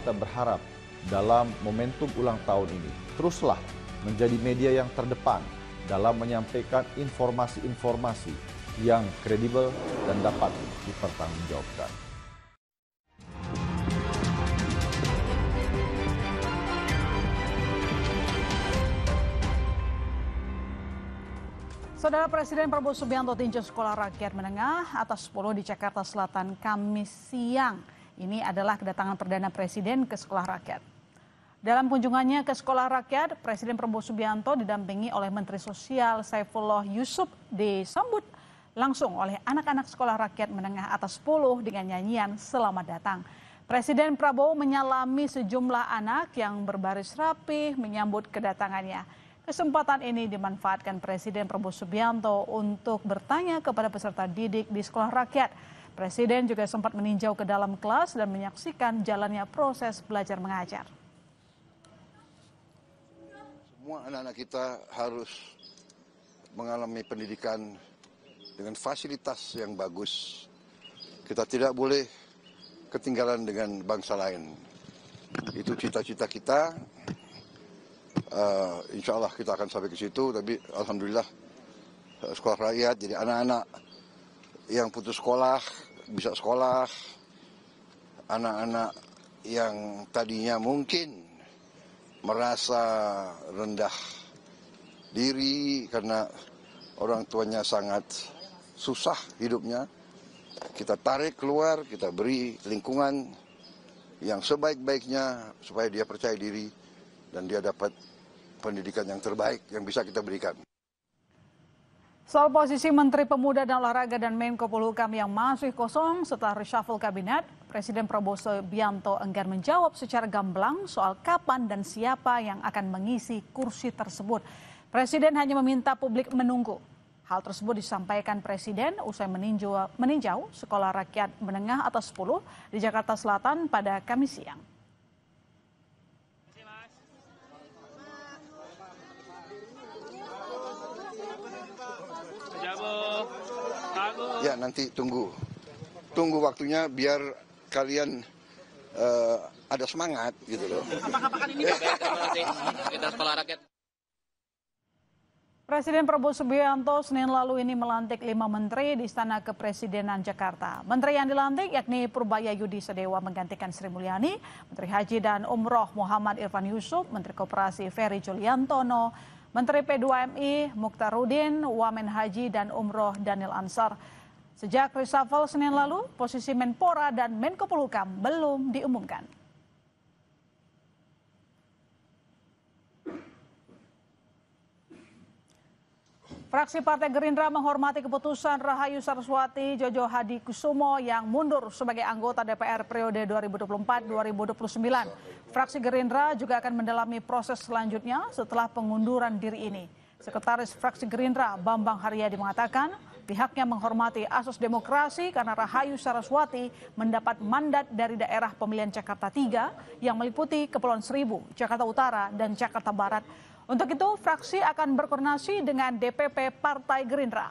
kita berharap dalam momentum ulang tahun ini, teruslah menjadi media yang terdepan dalam menyampaikan informasi-informasi yang kredibel dan dapat dipertanggungjawabkan. Saudara Presiden Prabowo Subianto tinjau sekolah rakyat menengah atas 10 di Jakarta Selatan Kamis siang. Ini adalah kedatangan perdana Presiden ke sekolah rakyat. Dalam kunjungannya ke sekolah rakyat, Presiden Prabowo Subianto didampingi oleh Menteri Sosial Saifullah Yusuf disambut langsung oleh anak-anak sekolah rakyat menengah atas 10 dengan nyanyian Selamat Datang. Presiden Prabowo menyalami sejumlah anak yang berbaris rapi menyambut kedatangannya. Kesempatan ini dimanfaatkan Presiden Prabowo Subianto untuk bertanya kepada peserta didik di sekolah rakyat. Presiden juga sempat meninjau ke dalam kelas dan menyaksikan jalannya proses belajar mengajar. Semua anak-anak kita harus mengalami pendidikan dengan fasilitas yang bagus. Kita tidak boleh ketinggalan dengan bangsa lain. Itu cita-cita kita. Insya Allah kita akan sampai ke situ, tapi alhamdulillah sekolah rakyat jadi anak-anak yang putus sekolah bisa sekolah, anak-anak yang tadinya mungkin merasa rendah diri karena orang tuanya sangat susah hidupnya, kita tarik keluar, kita beri lingkungan yang sebaik-baiknya supaya dia percaya diri dan dia dapat pendidikan yang terbaik yang bisa kita berikan. Soal posisi Menteri Pemuda dan Olahraga dan Menko Polhukam yang masih kosong setelah reshuffle kabinet, Presiden Prabowo Subianto enggan menjawab secara gamblang soal kapan dan siapa yang akan mengisi kursi tersebut. Presiden hanya meminta publik menunggu. Hal tersebut disampaikan Presiden usai meninjau sekolah rakyat menengah atas 10 di Jakarta Selatan pada Kamis siang. Ya nanti tunggu waktunya biar kalian ada semangat gitu loh. Apakah ini kita sekolah rakyat? Presiden Prabowo Subianto Senin lalu ini melantik 5 menteri di Istana Kepresidenan Jakarta. Menteri yang dilantik yakni Purbaya Yudi Sadewa menggantikan Sri Mulyani, Menteri Haji dan Umroh Muhammad Irfan Yusuf, Menteri Koperasi Ferry Juliantono, Menteri P2MI Mukhtarudin, Wamen Haji dan Umroh Daniel Ansar. Sejak reshuffle Senin lalu, posisi Menpora dan Menko Polhukam belum diumumkan. Fraksi Partai Gerindra menghormati keputusan Rahayu Saraswati Jojo Hadikusumo yang mundur sebagai anggota DPR periode 2024-2029. Fraksi Gerindra juga akan mendalami proses selanjutnya setelah pengunduran diri ini. Sekretaris Fraksi Gerindra Bambang Haryadi mengatakan pihaknya menghormati asas demokrasi karena Rahayu Saraswati mendapat mandat dari daerah pemilihan Jakarta 3 yang meliputi Kepulauan Seribu, Jakarta Utara, dan Jakarta Barat. Untuk itu, fraksi akan berkoordinasi dengan DPP Partai Gerindra.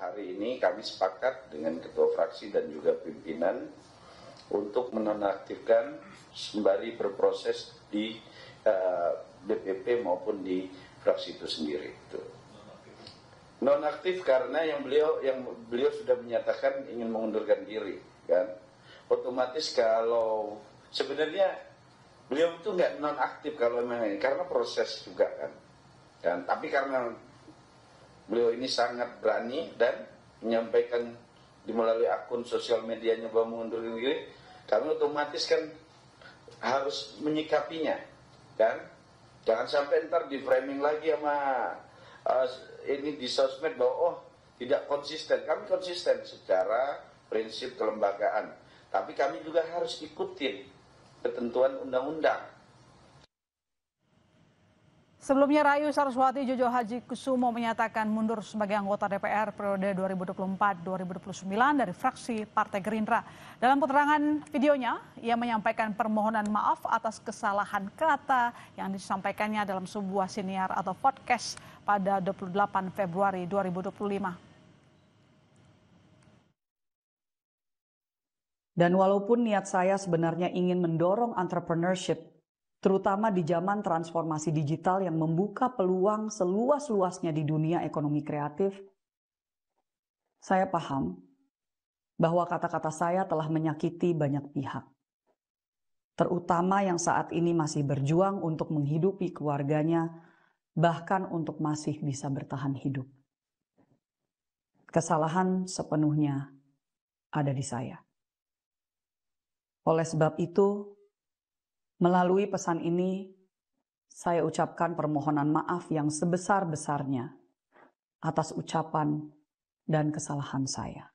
Hari ini kami sepakat dengan Ketua Fraksi dan juga pimpinan untuk menonaktifkan sembari berproses di DPP maupun di fraksi itu sendiri. Nonaktif karena yang beliau sudah menyatakan ingin mengundurkan diri, kan? Otomatis kalau sebenarnya beliau itu nggak nonaktif kalau memang ini karena proses juga kan, tapi karena beliau ini sangat berani dan menyampaikan melalui akun sosial medianya bahwa mengundurkan diri, kami otomatis kan harus menyikapinya, kan? Jangan sampai ntar di framing lagi sama ini di sosmed bahwa tidak konsisten. Kami konsisten secara prinsip kelembagaan, tapi kami juga harus ikutin ketentuan undang-undang. Sebelumnya Rahayu Saraswati Jojo Hadikusumo menyatakan mundur sebagai anggota DPR periode 2024-2029 dari fraksi Partai Gerindra. Dalam keterangan videonya, ia menyampaikan permohonan maaf atas kesalahan kata yang disampaikannya dalam sebuah siniar atau podcast pada 28 Februari 2025. Dan walaupun niat saya sebenarnya ingin mendorong entrepreneurship, terutama di zaman transformasi digital yang membuka peluang seluas-luasnya di dunia ekonomi kreatif, saya paham bahwa kata-kata saya telah menyakiti banyak pihak, terutama yang saat ini masih berjuang untuk menghidupi keluarganya, bahkan untuk masih bisa bertahan hidup. Kesalahan sepenuhnya ada di saya. Oleh sebab itu, melalui pesan ini, saya ucapkan permohonan maaf yang sebesar-besarnya atas ucapan dan kesalahan saya.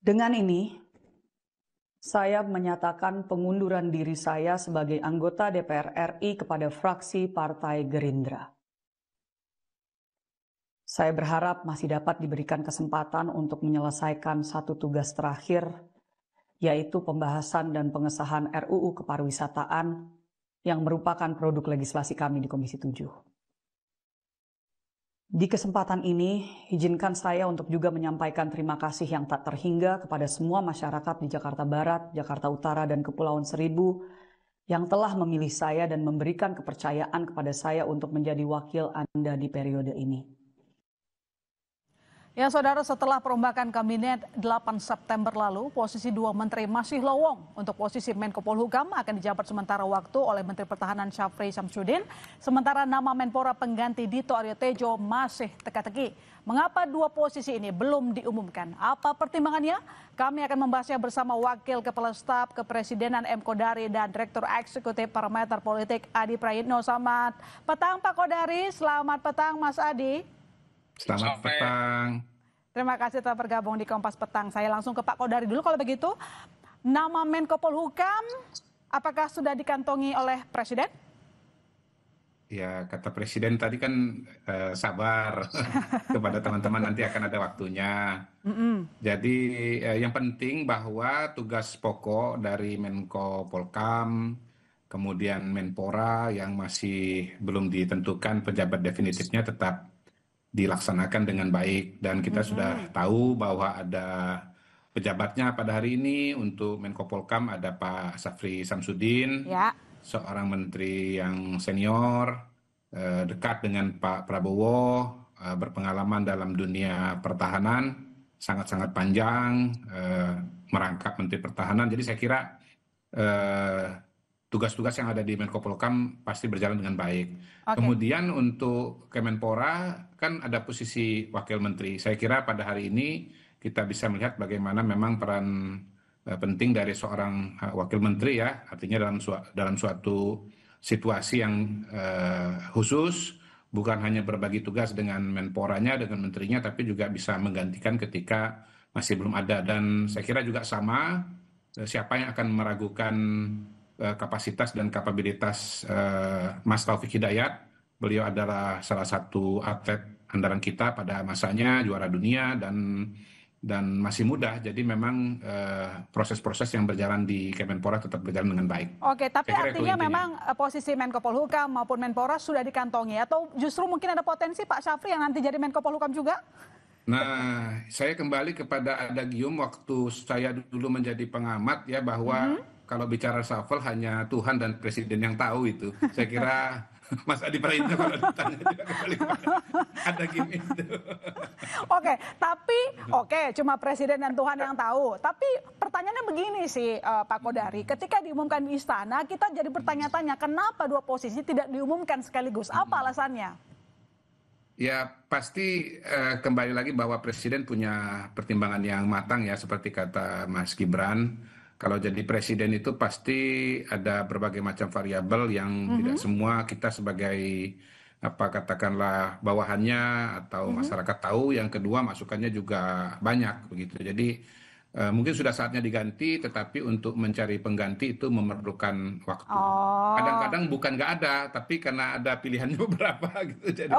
Dengan ini, saya menyatakan pengunduran diri saya sebagai anggota DPR RI kepada fraksi Partai Gerindra. Saya berharap masih dapat diberikan kesempatan untuk menyelesaikan satu tugas terakhir, yaitu pembahasan dan pengesahan RUU Kepariwisataan yang merupakan produk legislasi kami di Komisi 7. Di kesempatan ini, izinkan saya untuk juga menyampaikan terima kasih yang tak terhingga kepada semua masyarakat di Jakarta Barat, Jakarta Utara, dan Kepulauan Seribu yang telah memilih saya dan memberikan kepercayaan kepada saya untuk menjadi wakil Anda di periode ini. Ya saudara, setelah perombakan kabinet 8 September lalu, posisi 2 menteri masih lowong. Untuk posisi Menko Polhukam akan dijabat sementara waktu oleh Menteri Pertahanan Syafri Samsudin, sementara nama Menpora pengganti Dito Aryo Tejo masih teka-teki. Mengapa dua posisi ini belum diumumkan? Apa pertimbangannya? Kami akan membahasnya bersama Wakil Kepala Staf Kepresidenan M. Kodari dan Direktur Eksekutif Parameter Politik Adi Prayitno. Selamat petang Pak Kodari, selamat petang Mas Adi. Selamat petang. Terima kasih telah bergabung di Kompas Petang. Saya langsung ke Pak Kodari dulu kalau begitu. Nama Menko Polhukam apakah sudah dikantongi oleh Presiden? Ya, kata Presiden tadi kan sabar kepada teman-teman, nanti akan ada waktunya. Jadi yang penting bahwa tugas pokok dari Menko Polhukam, kemudian Menpora yang masih belum ditentukan pejabat definitifnya tetap dilaksanakan dengan baik, dan kita sudah tahu bahwa ada pejabatnya pada hari ini. Untuk Menko Polhukam ada Pak Syafri Samsudin, seorang menteri yang senior, dekat dengan Pak Prabowo, berpengalaman dalam dunia pertahanan, sangat-sangat panjang, merangkap Menteri Pertahanan. Jadi saya kira tugas-tugas yang ada di Menko Polhukam pasti berjalan dengan baik. Kemudian untuk Kemenpora kan ada posisi wakil menteri. Saya kira pada hari ini kita bisa melihat bagaimana memang peran penting dari seorang wakil menteri, ya, artinya dalam suatu situasi yang khusus, bukan hanya berbagi tugas dengan Menporanya, dengan menterinya, tapi juga bisa menggantikan ketika masih belum ada. Dan saya kira juga sama, siapa yang akan meragukan kapasitas dan kapabilitas Mas Taufik Hidayat. Beliau adalah salah satu atlet andalan kita pada masanya, juara dunia dan masih muda. Jadi memang proses-proses yang berjalan di Kemenpora tetap berjalan dengan baik. Oke, tapi artinya memang posisi Menko Polhukam maupun Menpora sudah dikantongi, atau justru mungkin ada potensi Pak Syafri yang nanti jadi Menko Polhukam juga? Nah, saya kembali kepada adagium waktu saya dulu menjadi pengamat, ya, bahwa kalau bicara reshuffle hanya Tuhan dan Presiden yang tahu itu. Saya kira Mas Adi Prayitno kalau ditanya juga kembali ada game itu. Oke, cuma Presiden dan Tuhan yang tahu. Tapi pertanyaannya begini sih Pak Kodari, ketika diumumkan di istana kita jadi bertanya-tanya kenapa dua posisi tidak diumumkan sekaligus? Apa alasannya? Ya pasti kembali lagi bahwa Presiden punya pertimbangan yang matang, ya, seperti kata Mas Gibran. Kalau jadi presiden itu pasti ada berbagai macam variabel yang tidak semua kita sebagai katakanlah bawahannya atau masyarakat tahu. Yang kedua, masukannya juga banyak begitu. Jadi mungkin sudah saatnya diganti, tetapi untuk mencari pengganti itu memerlukan waktu. Kadang-kadang bukan nggak ada, tapi karena ada pilihannya beberapa gitu. Jadi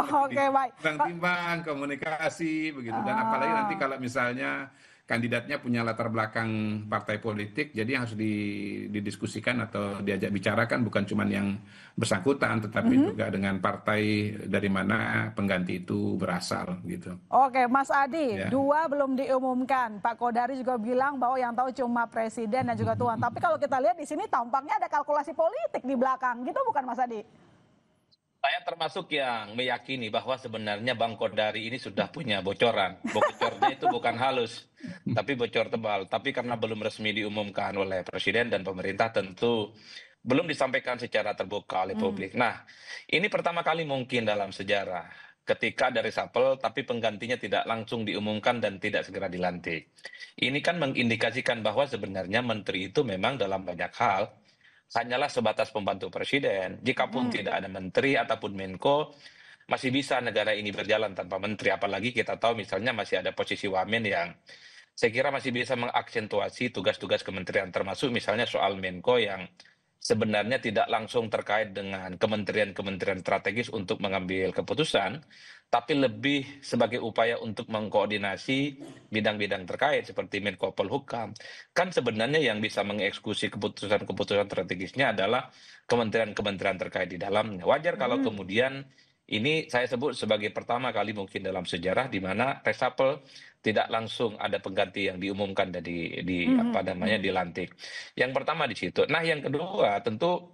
timbang komunikasi begitu. Dan apalagi nanti kalau misalnya kandidatnya punya latar belakang partai politik, jadi yang harus didiskusikan atau diajak bicarakan bukan cuma yang bersangkutan, tetapi juga dengan partai dari mana pengganti itu berasal gitu. Oke, Mas Adi, Ya. 2 belum diumumkan. Pak Kodari juga bilang bahwa yang tahu cuma presiden dan juga Tuhan. Tapi kalau kita lihat di sini tampaknya ada kalkulasi politik di belakang, gitu bukan Mas Adi? Saya termasuk yang meyakini bahwa sebenarnya Bang Kodari ini sudah punya bocoran. Bocornya itu bukan halus, tapi bocor tebal. Tapi karena belum resmi diumumkan oleh Presiden dan pemerintah, tentu belum disampaikan secara terbuka oleh publik. Nah, ini pertama kali mungkin dalam sejarah ketika ada reshuffle, tapi penggantinya tidak langsung diumumkan dan tidak segera dilantik. Ini kan mengindikasikan bahwa sebenarnya menteri itu memang dalam banyak hal hanyalah sebatas pembantu presiden. Jikapun tidak ada menteri ataupun Menko, masih bisa negara ini berjalan tanpa menteri. Apalagi kita tahu misalnya masih ada posisi wamen yang saya kira masih bisa mengaksentuasi tugas-tugas kementerian, termasuk misalnya soal Menko yang sebenarnya tidak langsung terkait dengan kementerian-kementerian strategis untuk mengambil keputusan, tapi lebih sebagai upaya untuk mengkoordinasi bidang-bidang terkait seperti Menko Polhukam. Kan sebenarnya yang bisa mengeksekusi keputusan-keputusan strategisnya adalah kementerian-kementerian terkait di dalamnya. Wajar kalau kemudian ini saya sebut sebagai pertama kali mungkin dalam sejarah di mana reshuffle tidak langsung ada pengganti yang diumumkan dan dilantik. Yang pertama di situ. Nah, yang kedua tentu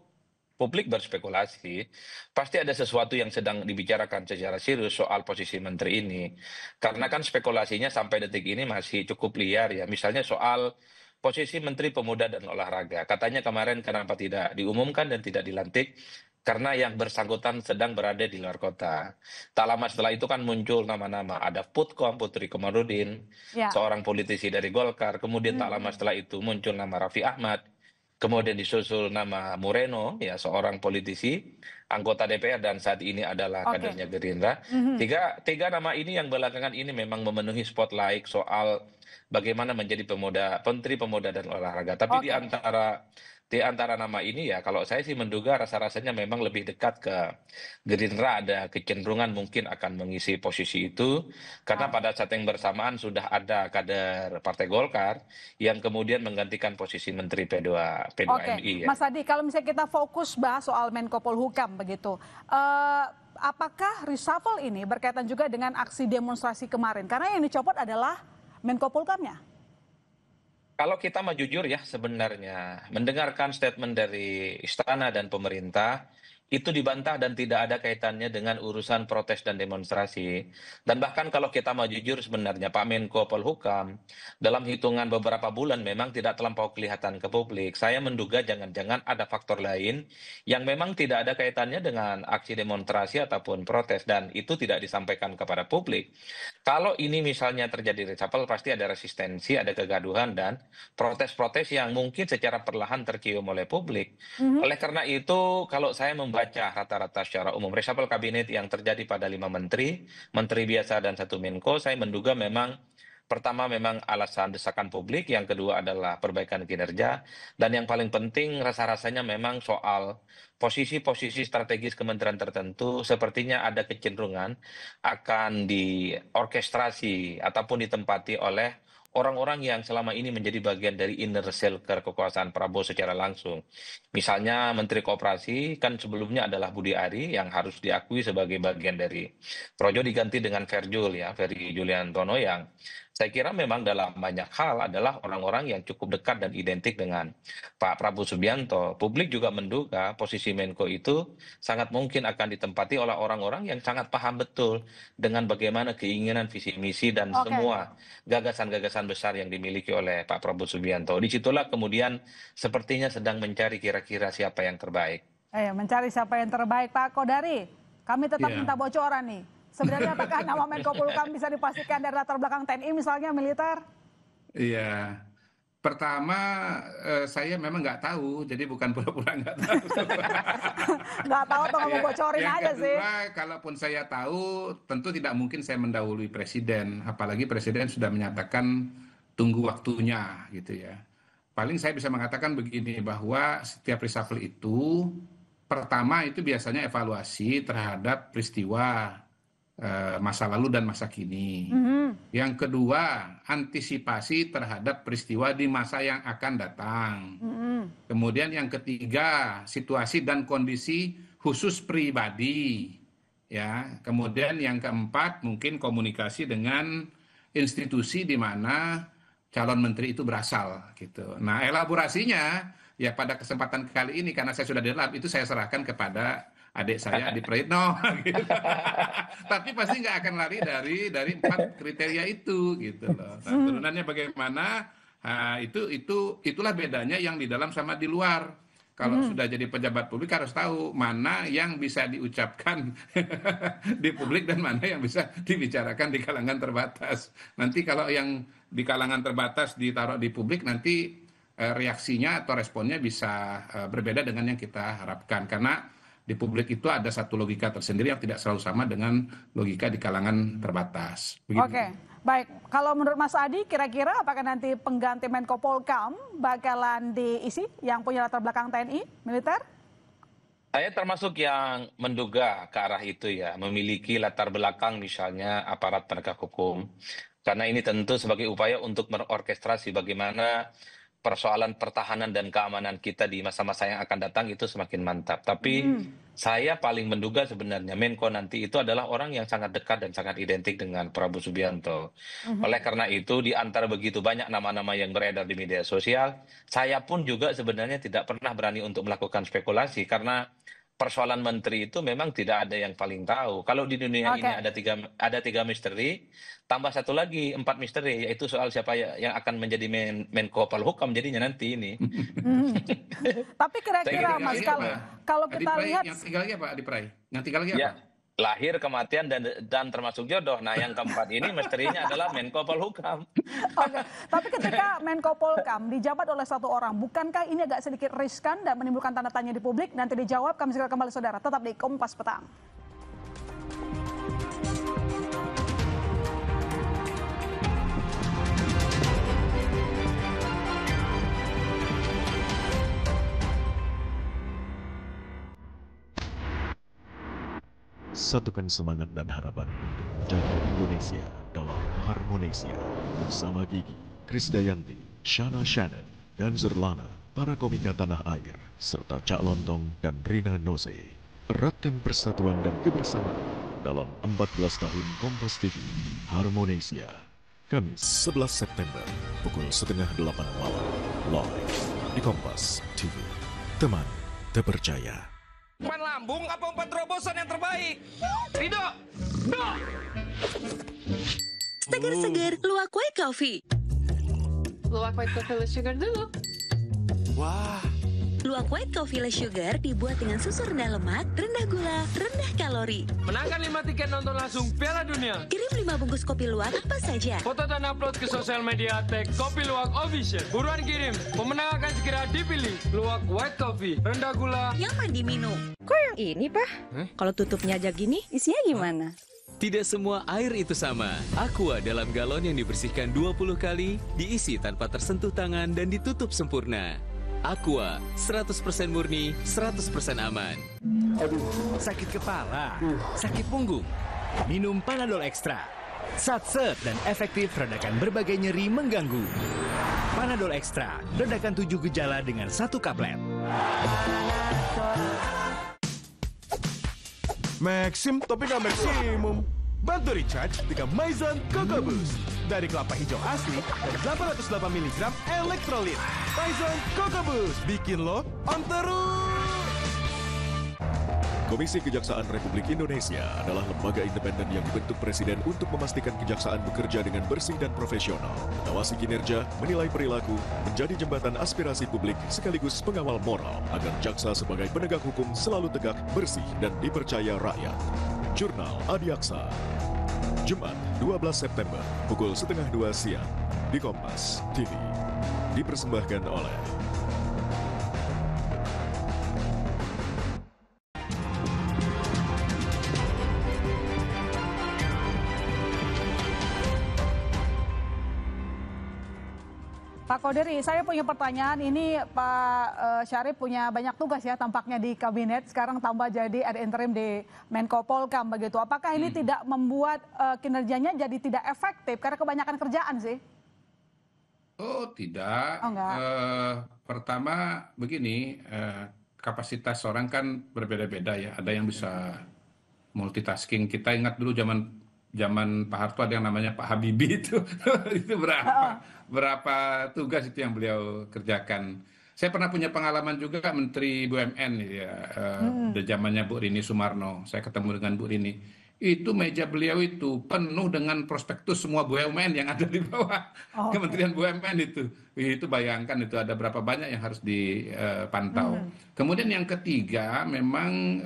publik berspekulasi, pasti ada sesuatu yang sedang dibicarakan secara serius soal posisi menteri ini. Karena kan spekulasinya sampai detik ini masih cukup liar ya. Misalnya soal posisi Menteri Pemuda dan Olahraga. Katanya kemarin kenapa tidak diumumkan dan tidak dilantik? Karena yang bersangkutan sedang berada di luar kota. Tak lama setelah itu kan muncul nama-nama. Ada Putkom, Putri Komarudin, seorang politisi dari Golkar. Kemudian tak lama setelah itu muncul nama Raffi Ahmad. Kemudian disusul nama Moreno, ya seorang politisi, anggota DPR dan saat ini adalah kadernya Gerindra. Tiga nama ini yang belakangan ini memang memenuhi spotlight soal bagaimana menjadi Menteri Pemuda dan Olahraga. Tapi di antara nama ini ya kalau saya sih menduga rasa-rasanya memang lebih dekat ke Gerindra, ada kecenderungan mungkin akan mengisi posisi itu karena pada saat yang bersamaan sudah ada kader Partai Golkar yang kemudian menggantikan posisi Menteri P2MI. Mas Adi, kalau misalnya kita fokus bahas soal Menko Polhukam begitu, apakah reshuffle ini berkaitan juga dengan aksi demonstrasi kemarin? Karena yang dicopot adalah Menko Polhukamnya. Kalau kita mau jujur ya sebenarnya mendengarkan statement dari istana dan pemerintah itu dibantah dan tidak ada kaitannya dengan urusan protes dan demonstrasi. Dan bahkan kalau kita mau jujur sebenarnya Pak Menko Polhukam dalam hitungan beberapa bulan memang tidak terlampau kelihatan ke publik. Saya menduga jangan-jangan ada faktor lain yang memang tidak ada kaitannya dengan aksi demonstrasi ataupun protes dan itu tidak disampaikan kepada publik. Kalau ini misalnya terjadi reshuffle pasti ada resistensi, ada kegaduhan dan protes-protes yang mungkin secara perlahan tercium oleh publik. Oleh karena itu kalau saya membaca rata-rata secara umum reshuffle kabinet yang terjadi pada 5 menteri biasa dan 1 Menko, saya menduga memang pertama memang alasan desakan publik, yang kedua adalah perbaikan kinerja, dan yang paling penting rasa-rasanya memang soal posisi-posisi strategis kementerian tertentu sepertinya ada kecenderungan akan diorkestrasi ataupun ditempati oleh orang-orang yang selama ini menjadi bagian dari inner circle kekuasaan Prabowo secara langsung. Misalnya Menteri Koperasi kan sebelumnya adalah Budi Ari yang harus diakui sebagai bagian dari Projo diganti dengan Ferry Juliantono yang saya kira memang dalam banyak hal adalah orang-orang yang cukup dekat dan identik dengan Pak Prabowo Subianto. Publik juga menduga posisi Menko itu sangat mungkin akan ditempati oleh orang-orang yang sangat paham betul dengan bagaimana keinginan visi misi dan semua gagasan-gagasan besar yang dimiliki oleh Pak Prabowo Subianto. Disitulah kemudian sepertinya sedang mencari kira-kira siapa yang terbaik. Mencari siapa yang terbaik, Pak Kodari. Kami tetap minta bocoran nih. Sebenarnya apakah nama Menko Polhukam bisa dipastikan dari latar belakang TNI misalnya militer? Iya. Pertama saya memang nggak tahu, jadi bukan pura-pura nggak tahu. Nggak tahu atau nggak mau bocorin aja sih. Yang kedua, kalaupun saya tahu, tentu tidak mungkin saya mendahului presiden. Apalagi presiden sudah menyatakan tunggu waktunya gitu ya. Paling saya bisa mengatakan begini, bahwa setiap reshuffle itu, pertama itu biasanya evaluasi terhadap peristiwa masa lalu dan masa kini. Yang kedua, antisipasi terhadap peristiwa di masa yang akan datang. Kemudian yang ketiga, situasi dan kondisi khusus pribadi. Ya, kemudian yang keempat, mungkin komunikasi dengan institusi di mana calon menteri itu berasal gitu. Nah, elaborasinya ya pada kesempatan kali ini karena saya sudah di lab itu saya serahkan kepada adik saya Adi Praitno gitu. Tapi pasti nggak akan lari dari 4 kriteria itu gitu loh. Nah, turunannya bagaimana? Nah, itulah bedanya yang di dalam sama di luar. Kalau sudah jadi pejabat publik harus tahu mana yang bisa diucapkan di publik dan mana yang bisa dibicarakan di kalangan terbatas. Nanti kalau yang di kalangan terbatas ditaruh di publik nanti reaksinya atau responnya bisa berbeda dengan yang kita harapkan. Karena di publik itu ada satu logika tersendiri yang tidak selalu sama dengan logika di kalangan terbatas. Begitu. Oke, baik. Kalau menurut Mas Adi, kira-kira apakah nanti pengganti Menko Polhukam bakalan diisi yang punya latar belakang TNI, militer? Saya termasuk yang menduga ke arah itu ya, memiliki latar belakang misalnya aparat penegak hukum. Karena ini tentu sebagai upaya untuk merorkestrasi bagaimana persoalan pertahanan dan keamanan kita di masa-masa yang akan datang itu semakin mantap. Tapi saya paling menduga sebenarnya Menko nanti itu adalah orang yang sangat dekat dan sangat identik dengan Prabowo Subianto. Oleh karena itu di antara begitu banyak nama-nama yang beredar di media sosial, saya pun juga sebenarnya tidak pernah berani untuk melakukan spekulasi karena persoalan menteri itu memang tidak ada yang paling tahu. Kalau di dunia ini ada tiga misteri, tambah satu lagi 4 misteri, yaitu soal siapa yang akan menjadi Menko Polhukam jadinya nanti ini. Tapi kira-kira Mas, kalau kita lihat yang tiga lagi apa Adi Pray? Yang tiga lagi apa? Lahir, kematian, dan termasuk jodoh. Nah, yang keempat ini misterinya adalah Menko Polhukam. Oke, tapi ketika Menko Polhukam dijabat oleh satu orang, bukankah ini agak sedikit riskan dan menimbulkan tanda tanya di publik? Nanti dijawab, kami segera kembali saudara. Tetap di Kompas Petang. Satukan semangat dan harapan untuk menjaga Indonesia dalam Harmonesia bersama Gigi, Krisdayanti, Shana Shannon, dan Zerlana, para komika tanah air, serta Cak Lontong dan Rina Nose. Eratkan persatuan dan kebersamaan dalam 14 tahun Kompas TV Harmonesia. Kamis 11 September pukul 7:30 malam live di Kompas TV. Teman terpercaya. Umpan lambung apa umpan terobosan yang terbaik? Rido! Seger-seger, luwak white coffee. Luwak white coffee less sugar dulu. Wah. Luwak white coffee less sugar dibuat dengan susu rendah lemak, rendah gula, rendah kalori. Menangkan 5 tiket nonton langsung Piala Dunia. Kirim 5 bungkus kopi luwak apa saja. Foto dan upload ke sosial media tag Kopi Luwak Official. Buruan kirim, pemenang akan segera dipilih. Luwak white coffee, rendah gula, nyaman diminum. Kok yang ini, Pak? Kalau tutupnya aja gini, isinya gimana? Tidak semua air itu sama. Aqua dalam galon yang dibersihkan 20 kali, diisi tanpa tersentuh tangan dan ditutup sempurna. Aqua, 100% murni, 100% aman. Aduh, sakit kepala, sakit punggung. Minum Panadol Extra. Satset dan efektif redakan berbagai nyeri mengganggu. Panadol Extra, redakan 7 gejala dengan 1 kaplet. Maxim tapi nggak maksimum. Bantu recharge dengan Maison Coco Boost. Dari kelapa hijau asli dan 808 mg elektrolit. Maison Coco Boost bikin lo on terus. Komisi Kejaksaan Republik Indonesia adalah lembaga independen yang dibentuk Presiden untuk memastikan kejaksaan bekerja dengan bersih dan profesional, mengawasi kinerja, menilai perilaku, menjadi jembatan aspirasi publik sekaligus pengawal moral agar jaksa sebagai penegak hukum selalu tegak, bersih, dan dipercaya rakyat. Jurnal Adiaksa, Jumat 12 September pukul 1:30 siang di Kompas TV. Dipersembahkan oleh Pak Kodari, saya punya pertanyaan. Ini Pak Syarif punya banyak tugas ya tampaknya di kabinet. Sekarang tambah jadi ad interim di Menko Polkam begitu. Apakah ini tidak membuat kinerjanya jadi tidak efektif karena kebanyakan kerjaan sih? Oh tidak. Oh, enggak. Pertama begini, kapasitas orang kan berbeda-beda ya. Ada yang bisa multitasking. Kita ingat dulu zaman Pak Harto ada yang namanya Pak Habibie itu. Itu berapa tugas itu yang beliau kerjakan. Saya pernah punya pengalaman juga Menteri BUMN ya, di zamannya Bu Rini Sumarno. Saya ketemu dengan Bu Rini. Itu meja beliau itu penuh dengan prospektus semua BUMN yang ada di bawah Kementerian BUMN itu. Itu bayangkan itu ada berapa banyak yang harus dipantau. Kemudian yang ketiga memang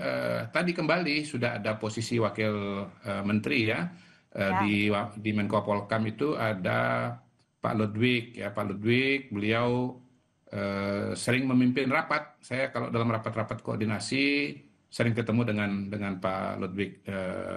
tadi kembali sudah ada posisi wakil menteri ya. Di Menko Polkam itu ada Pak Ludwig ya. Pak Ludwig beliau sering memimpin rapat. Saya kalau dalam rapat-rapat koordinasi sering ketemu dengan Pak Ludwig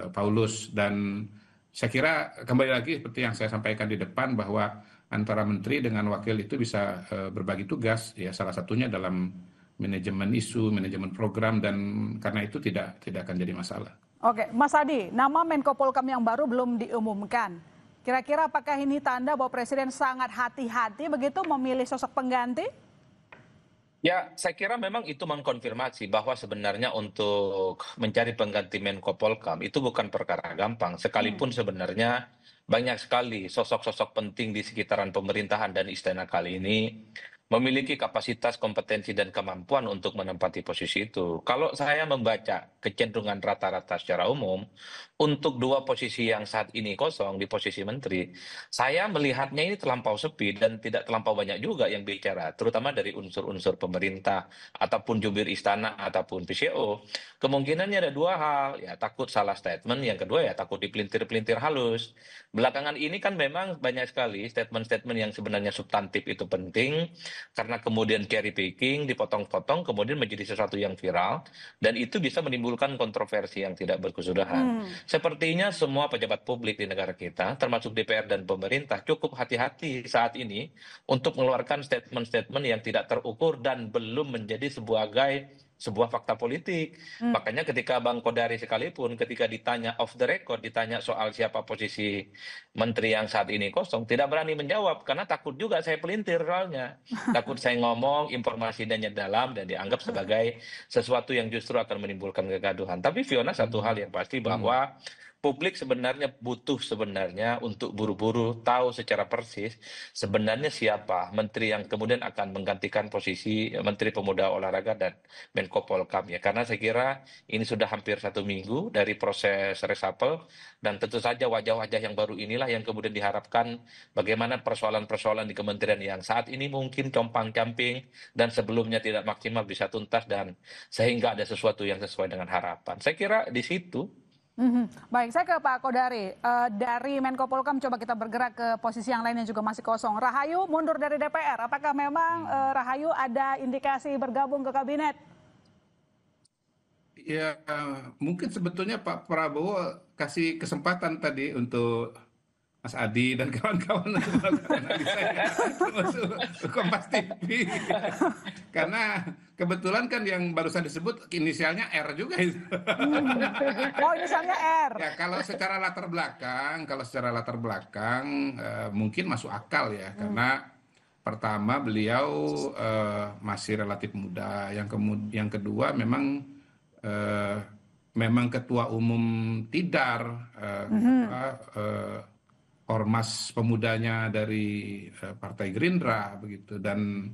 Paulus, dan saya kira kembali lagi seperti yang saya sampaikan di depan bahwa antara menteri dengan wakil itu bisa berbagi tugas ya, salah satunya dalam manajemen isu, manajemen program, dan karena itu tidak akan jadi masalah. Oke, Mas Adi, nama Menko Polkam yang baru belum diumumkan. Kira-kira apakah ini tanda bahwa Presiden sangat hati-hati begitu memilih sosok pengganti? Ya, saya kira memang itu mengkonfirmasi bahwa sebenarnya untuk mencari pengganti Menko Polkam itu bukan perkara gampang. Sekalipun sebenarnya banyak sekali sosok-sosok penting di sekitaran pemerintahan dan istana kali ini memiliki kapasitas, kompetensi, dan kemampuan untuk menempati posisi itu. Kalau saya membaca kecenderungan rata-rata secara umum, untuk dua posisi yang saat ini kosong di posisi menteri, saya melihatnya ini terlampau sepi dan tidak terlampau banyak juga yang bicara, terutama dari unsur-unsur pemerintah, ataupun jubir istana, ataupun PCO. Kemungkinannya ada dua hal, ya takut salah statement, yang kedua ya takut dipelintir-pelintir halus. Belakangan ini kan memang banyak sekali statement-statement yang sebenarnya substantif itu penting, karena kemudian cherry picking, dipotong-potong, kemudian menjadi sesuatu yang viral, dan itu bisa menimbulkan kontroversi yang tidak berkesudahan. Sepertinya semua pejabat publik di negara kita, termasuk DPR dan pemerintah, cukup hati-hati saat ini untuk mengeluarkan statement-statement yang tidak terukur dan belum menjadi sebuah fakta politik. Makanya ketika Bang Kodari sekalipun ketika ditanya off the record, ditanya soal siapa posisi menteri yang saat ini kosong, tidak berani menjawab karena takut juga saya pelintir soalnya. Takut saya ngomong informasinya dalam dan dianggap sebagai sesuatu yang justru akan menimbulkan kegaduhan. Tapi Fiona, satu hal yang pasti bahwa publik sebenarnya butuh untuk buru-buru tahu secara persis sebenarnya siapa menteri yang kemudian akan menggantikan posisi Menteri Pemuda Olahraga dan Menko Polkam ya. Karena saya kira ini sudah hampir 1 minggu dari proses reshuffle, dan tentu saja wajah-wajah yang baru inilah yang kemudian diharapkan bagaimana persoalan-persoalan di kementerian yang saat ini mungkin compang-camping dan sebelumnya tidak maksimal bisa tuntas, dan sehingga ada sesuatu yang sesuai dengan harapan. Saya kira di situ. Baik, saya ke Pak Kodari. Dari Menko Polkam coba kita bergerak ke posisi yang lain yang juga masih kosong. Rahayu mundur dari DPR. Apakah memang Rahayu ada indikasi bergabung ke kabinet? Ya, mungkin sebetulnya Pak Prabowo kasih kesempatan tadi untuk Mas Adi dan kawan-kawan untuk melakukan analisa masuk Kompas TV. Karena kebetulan kan yang barusan disebut inisialnya R juga itu. Oh, inisialnya R. Ya, kalau secara latar belakang mungkin masuk akal ya, karena pertama beliau masih relatif muda, yang kedua memang ketua umum Tidar, ormas pemudanya dari Partai Gerindra begitu, dan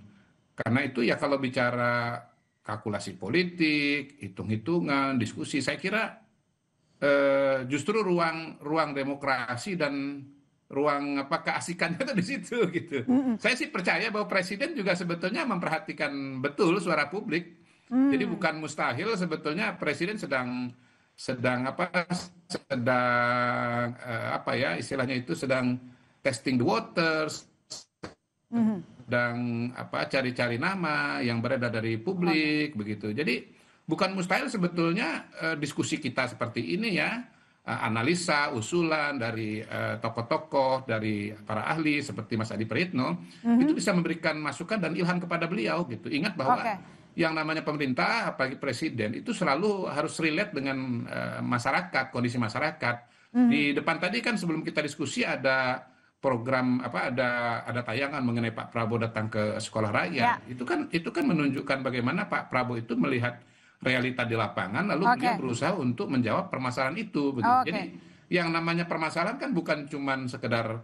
karena itu ya kalau bicara kalkulasi politik, hitung-hitungan, diskusi, saya kira justru ruang demokrasi dan ruang keasikannya itu di situ gitu. Saya sih percaya bahwa Presiden juga sebetulnya memperhatikan betul suara publik. Jadi bukan mustahil sebetulnya Presiden sedang testing the waters, sedang cari-cari nama yang beredar dari publik begitu. Jadi bukan mustahil sebetulnya diskusi kita seperti ini ya analisa, usulan dari tokoh-tokoh, dari para ahli seperti Mas Adi Praitno, itu bisa memberikan masukan dan ilham kepada beliau gitu. Ingat bahwa yang namanya pemerintah, apalagi presiden, itu selalu harus relate dengan masyarakat, kondisi masyarakat. Di depan tadi kan sebelum kita diskusi ada program ada tayangan mengenai Pak Prabowo datang ke sekolah rakyat. Itu kan menunjukkan bagaimana Pak Prabowo itu melihat realita di lapangan, lalu dia berusaha untuk menjawab permasalahan itu. Begitu. Jadi yang namanya permasalahan kan bukan cuman sekedar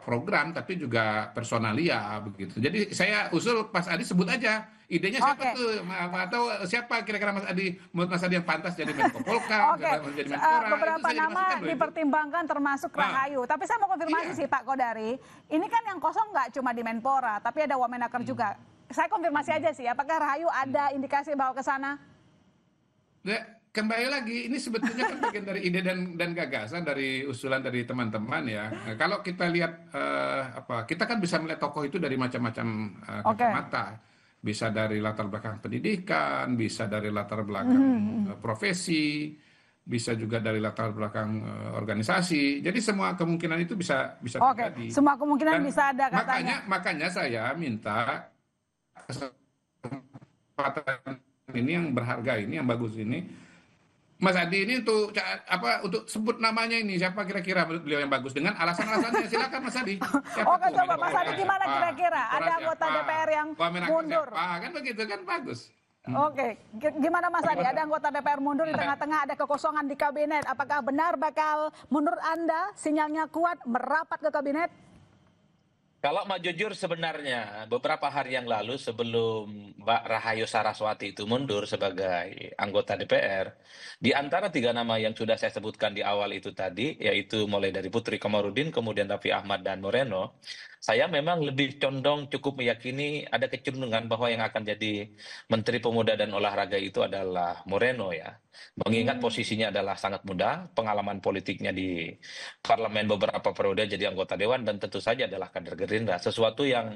program, tapi juga personalia begitu. Jadi saya usul Mas Adi sebut aja idenya siapa tuh, atau siapa kira-kira Mas Adi, menurut Mas Adi yang pantas jadi Menko Polhukam, jadi Menpora. Beberapa nama dipertimbangkan termasuk Rahayu. Tapi saya mau konfirmasi sih Pak Kodari, ini kan yang kosong nggak cuma di Menpora, tapi ada Wamenaker juga. Saya konfirmasi aja sih, apakah Rahayu ada indikasi bahwa ke sana? Ya, kembali lagi, ini sebetulnya kan bagian dari ide dan gagasan dari usulan dari teman-teman ya. Nah, kalau kita lihat kita kan bisa melihat tokoh itu dari macam-macam kacamata. Bisa dari latar belakang pendidikan, bisa dari latar belakang profesi, bisa juga dari latar belakang organisasi. Jadi semua kemungkinan itu bisa terjadi. Semua kemungkinan bisa ada katanya. Makanya saya minta kesempatan ini yang berharga ini, yang bagus ini, Mas Adi ini untuk sebut namanya ini, siapa kira-kira beliau yang bagus dengan alasan-alasannya. Silakan Mas Adi. Coba Mas Adi gimana kira-kira? Ada anggota DPR yang mundur. Kan begitu kan bagus. Gimana Mas Adi? Ada anggota DPR mundur di tengah-tengah ada kekosongan di kabinet. Apakah benar bakal menurut Anda sinyalnya kuat merapat ke kabinet? Kalau mau jujur sebenarnya beberapa hari yang lalu sebelum Mbak Rahayu Saraswati itu mundur sebagai anggota DPR, di antara 3 nama yang sudah saya sebutkan di awal itu tadi, yaitu mulai dari Putri Komarudin, kemudian Raffi Ahmad dan Moreno, saya memang lebih condong cukup meyakini ada kecenderungan bahwa yang akan jadi Menteri Pemuda dan Olahraga itu adalah Moreno ya. Mengingat posisinya adalah sangat muda, pengalaman politiknya di parlemen beberapa periode jadi anggota dewan dan tentu saja adalah kader Gerindra, sesuatu yang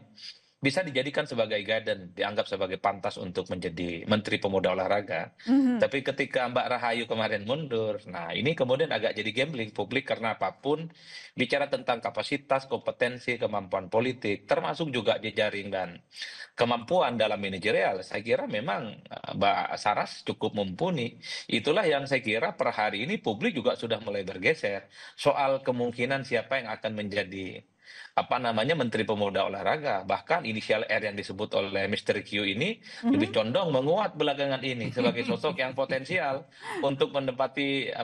bisa dijadikan sebagai guidance, dianggap sebagai pantas untuk menjadi Menteri Pemuda Olahraga. Tapi ketika Mbak Rahayu kemarin mundur, nah ini kemudian agak jadi gambling publik karena apapun bicara tentang kapasitas, kompetensi, kemampuan politik, termasuk juga jejaring dan kemampuan dalam manajerial, saya kira memang Mbak Saras cukup mumpuni. Itulah yang saya kira per hari ini publik juga sudah mulai bergeser soal kemungkinan siapa yang akan menjadi Menteri Pemuda Olahraga. Bahkan inisial R yang disebut oleh Mr. Q ini lebih condong menguat belakangan ini sebagai sosok yang potensial untuk menempati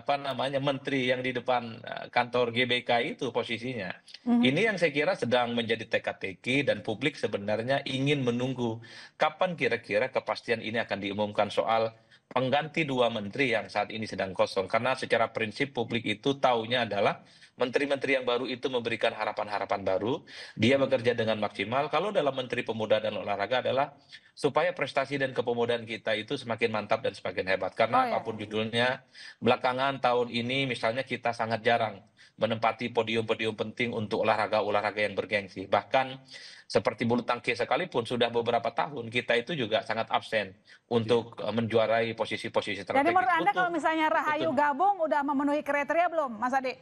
menteri yang di depan kantor GBK itu posisinya. Ini yang saya kira sedang menjadi teka-teki dan publik sebenarnya ingin menunggu kapan kira-kira kepastian ini akan diumumkan soal pengganti 2 menteri yang saat ini sedang kosong. Karena secara prinsip publik itu taunya adalah menteri-menteri yang baru itu memberikan harapan-harapan baru, dia bekerja dengan maksimal. Kalau dalam Menteri Pemuda dan Olahraga adalah supaya prestasi dan kepemudaan kita itu semakin mantap dan semakin hebat. Karena apapun judulnya, belakangan tahun ini misalnya kita sangat jarang menempati podium-podium penting untuk olahraga-olahraga yang bergengsi. Bahkan seperti bulu tangkis sekalipun sudah beberapa tahun kita itu juga sangat absen untuk menjuarai posisi-posisi strategis. Jadi menurut Anda kalau misalnya Rahayu gabung udah memenuhi kriteria belum, Mas Adi?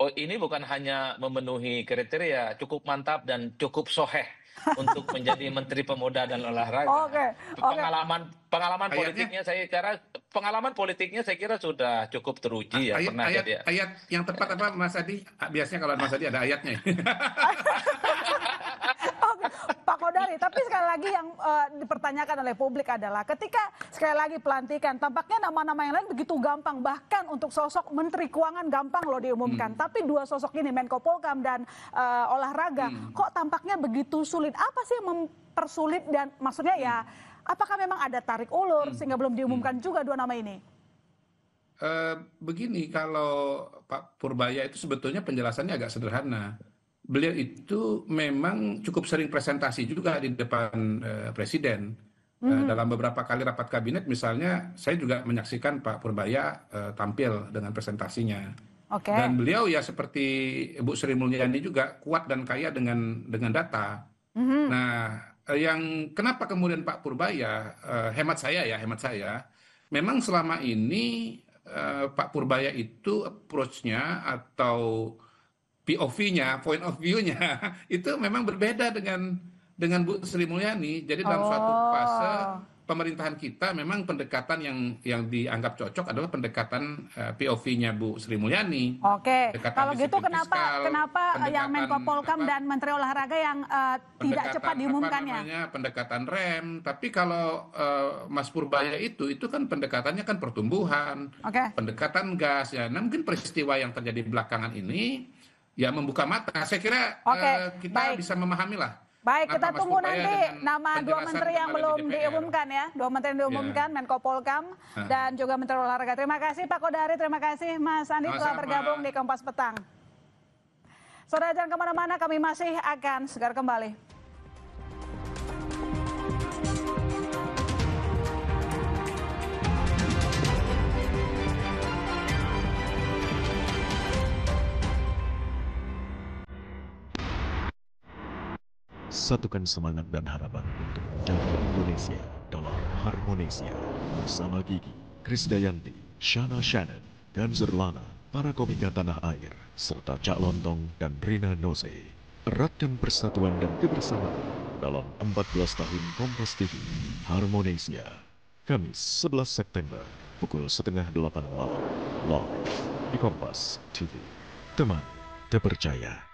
Oh, ini bukan hanya memenuhi kriteria, cukup mantap dan cukup soheh untuk menjadi Menteri Pemuda dan Olahraga. Pengalaman politiknya saya kira sudah cukup teruji ya. Ayat yang tepat apa Mas Adi? Biasanya kalau Mas Adi ada ayatnya. Pak Kodari, tapi sekali lagi yang dipertanyakan oleh publik adalah ketika sekali lagi pelantikan, tampaknya nama-nama yang lain begitu gampang, bahkan untuk sosok Menteri Keuangan gampang loh diumumkan, tapi 2 sosok ini Menko Polhukam dan Olahraga kok tampaknya begitu sulit. Apa sih yang mempersulit dan maksudnya ya apakah memang ada tarik ulur sehingga belum diumumkan juga 2 nama ini? Begini, kalau Pak Purbaya itu sebetulnya penjelasannya agak sederhana. Beliau itu memang cukup sering presentasi juga di depan presiden. Dalam beberapa kali rapat kabinet misalnya, saya juga menyaksikan Pak Purbaya tampil dengan presentasinya. Dan beliau ya seperti Ibu Sri Mulyani juga kuat dan kaya dengan data. Nah, yang kenapa kemudian Pak Purbaya, hemat saya, memang selama ini Pak Purbaya itu approach-nya atau POV-nya, point of view-nya itu memang berbeda dengan Bu Sri Mulyani. Jadi dalam suatu fase pemerintahan kita memang pendekatan yang dianggap cocok adalah pendekatan POV-nya Bu Sri Mulyani. Oke, kalau gitu kenapa yang Menko Polhukam dan Menteri Olahraga yang tidak cepat diumumkannya? Pendekatan rem. Tapi kalau Mas Purbaya itu kan pendekatannya kan pertumbuhan, pendekatan gas ya. Nah, mungkin peristiwa yang terjadi belakangan ini ya membuka mata. Saya kira kita bisa memahami lah. Baik, kita tunggu nanti nama dua menteri yang belum diumumkan ya. Dua menteri yang diumumkan, Menko Polhukam dan juga Menteri Olahraga. Terima kasih Pak Kodari, terima kasih Mas Andi telah bergabung di Kompas Petang. Saudara jangan kemana-mana, kami masih akan segera kembali. Satukan semangat dan harapan untuk menjaga Indonesia dalam Harmonesia bersama Gigi, Krisdayanti, Shana Shannon, dan Zerlana, para komika tanah air, serta Cak Lontong dan Rina Nose. Eratkan persatuan dan kebersamaan dalam 14 tahun Kompas TV Harmonesia. Kamis 11 September pukul 7:30 malam live di Kompas TV. Teman terpercaya.